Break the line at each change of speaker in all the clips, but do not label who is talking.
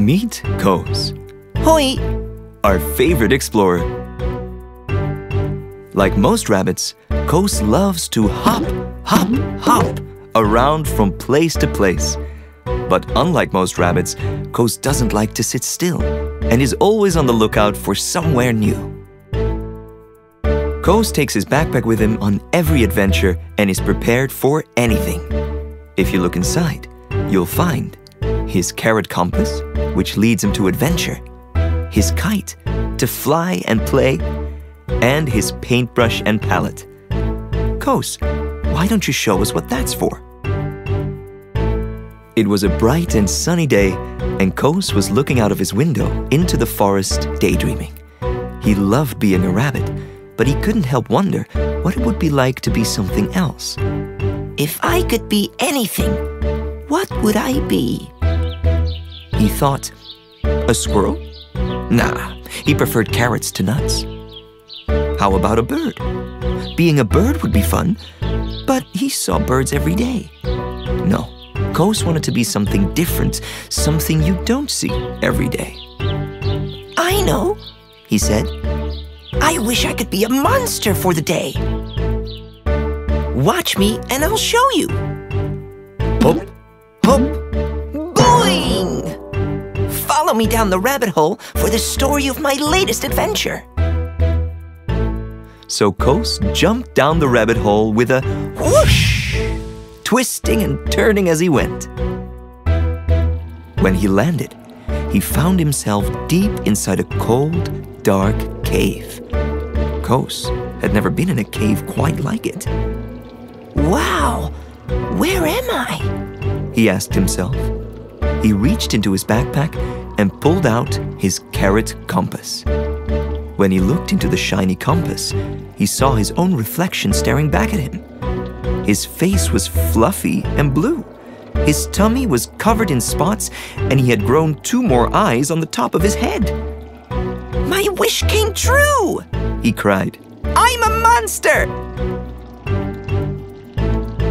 Meet Koos.
Hoi!
Our favorite explorer. Like most rabbits, Koos loves to hop, hop, hop around from place to place. But unlike most rabbits, Koos doesn't like to sit still and is always on the lookout for somewhere new. Koos takes his backpack with him on every adventure and is prepared for anything. If you look inside, you'll find his carrot compass, which leads him to adventure, his kite to fly and play, and his paintbrush and palette. Koos, why don't you show us what that's for? It was a bright and sunny day, and Koos was looking out of his window into the forest daydreaming. He loved being a rabbit, but he couldn't help wonder what it would be like to be something else.
If I could be anything, what would I be?
He thought, a squirrel? Nah, he preferred carrots to nuts. How about a bird? Being a bird would be fun, but he saw birds every day. No, Koos wanted to be something different, something you don't see every day.
I know, he said. I wish I could be a monster for the day. Watch me and I'll show you.
Hop, hop.
Boing! Follow me down the rabbit hole for the story of my latest adventure.
So Koos jumped down the rabbit hole with a whoosh, twisting and turning as he went. When he landed, he found himself deep inside a cold, dark cave. Koos had never been in a cave quite like it.
Wow, where am I?
He asked himself. He reached into his backpack and pulled out his carrot compass. When he looked into the shiny compass, he saw his own reflection staring back at him. His face was fluffy and blue. His tummy was covered in spots, and he had grown 2 more eyes on the top of his head.
My wish came true!
He cried.
I'm a monster!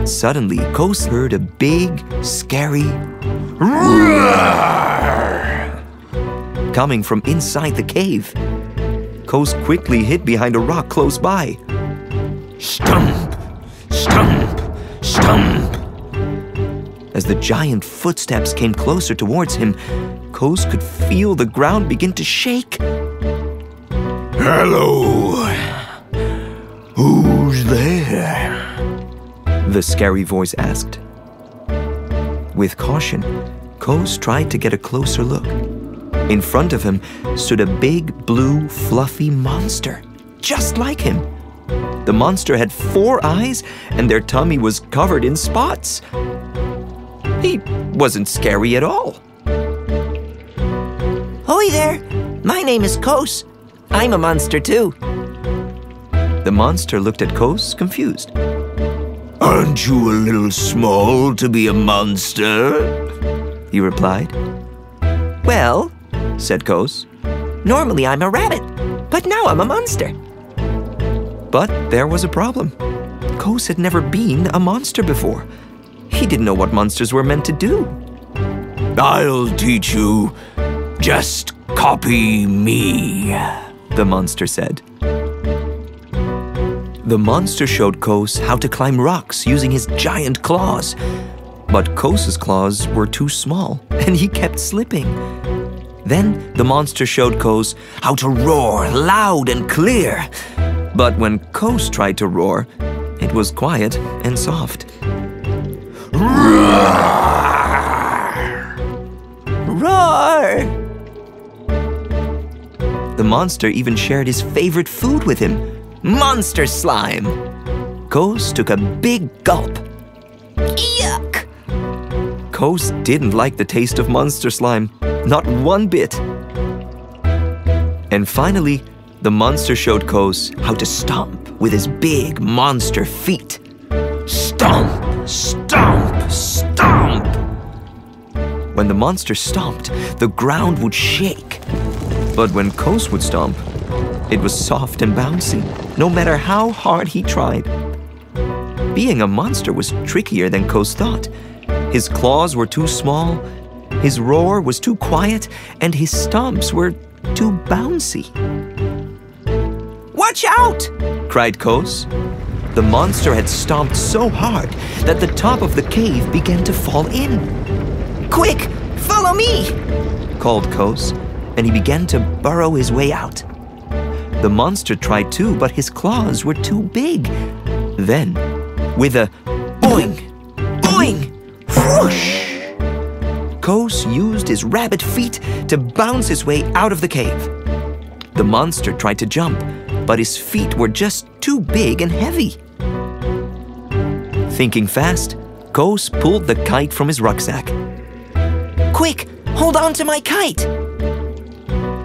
Suddenly, Koos heard a big, scary roar coming from inside the cave. Koos quickly hid behind a rock close by. Stomp! Stomp! Stomp! As the giant footsteps came closer towards him, Koos could feel the ground begin to shake.
Hello! Who's there?
The scary voice asked. With caution, Koos tried to get a closer look. In front of him stood a big, blue, fluffy monster, just like him. The monster had 4 eyes, and their tummy was covered in spots. He wasn't scary at all.
Hoi there! My name is Koos. I'm a monster too.
The monster looked at Koos, confused.
Aren't you a little small to be a monster?
He replied.
Well,
said Koos.
normally I'm a rabbit, but now I'm a monster.
But there was a problem. Koos had never been a monster before. He didn't know what monsters were meant to do.
I'll teach you. Just copy me,
the monster said. The monster showed Koos how to climb rocks using his giant claws. But Koos's claws were too small, and he kept slipping. Then the monster showed Koos how to roar loud and clear. But when Koos tried to roar, it was quiet and soft.
Roar!
The monster even shared his favorite food with him, monster slime. Koos took a big gulp.
Yuck!
Koos didn't like the taste of monster slime, not one bit. And finally, the monster showed Koos how to stomp with his big monster feet. Stomp, stomp, stomp. When the monster stomped, the ground would shake. But when Koos would stomp, it was soft and bouncy, no matter how hard he tried. Being a monster was trickier than Koos thought. His claws were too small, His roar was too quiet and his stomps were too bouncy.
Watch out!
Cried Koos. The monster had stomped so hard that the top of the cave began to fall in.
Quick, follow me!
Called Koos, and he began to burrow his way out. The monster tried too, but his claws were too big. Then, with a boing, boing, whoosh, Koos used his rabbit feet to bounce his way out of the cave. The monster tried to jump, but his feet were just too big and heavy. Thinking fast, Koos pulled the kite from his rucksack.
Quick, hold on to my kite!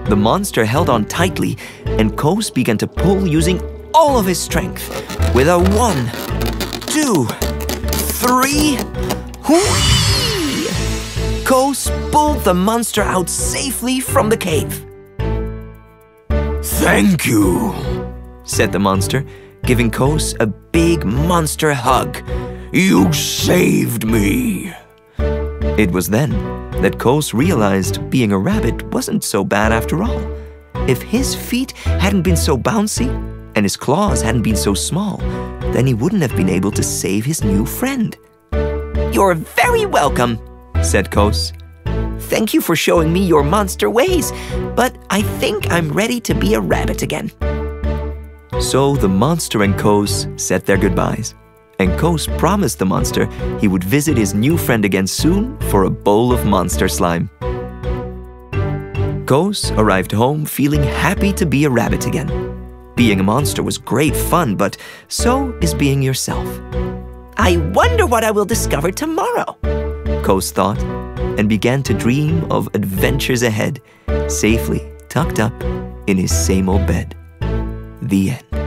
The monster held on tightly, and Koos began to pull using all of his strength. With a 1, 2, 3, whee! Koos pulled the monster out safely from the cave.
Thank you,
said the monster, giving Koos a big monster hug.
You saved me.
It was then that Koos realized being a rabbit wasn't so bad after all. If his feet hadn't been so bouncy and his claws hadn't been so small, then he wouldn't have been able to save his new friend.
You're very welcome,
said Koos.
Thank you for showing me your monster ways, but I think I'm ready to be a rabbit again.
So the monster and Koos said their goodbyes, and Koos promised the monster he would visit his new friend again soon for a bowl of monster slime. Koos arrived home feeling happy to be a rabbit again. Being a monster was great fun, but so is being yourself.
I wonder what I will discover tomorrow,
Koos thought, and began to dream of adventures ahead, safely tucked up in his same old bed. The end.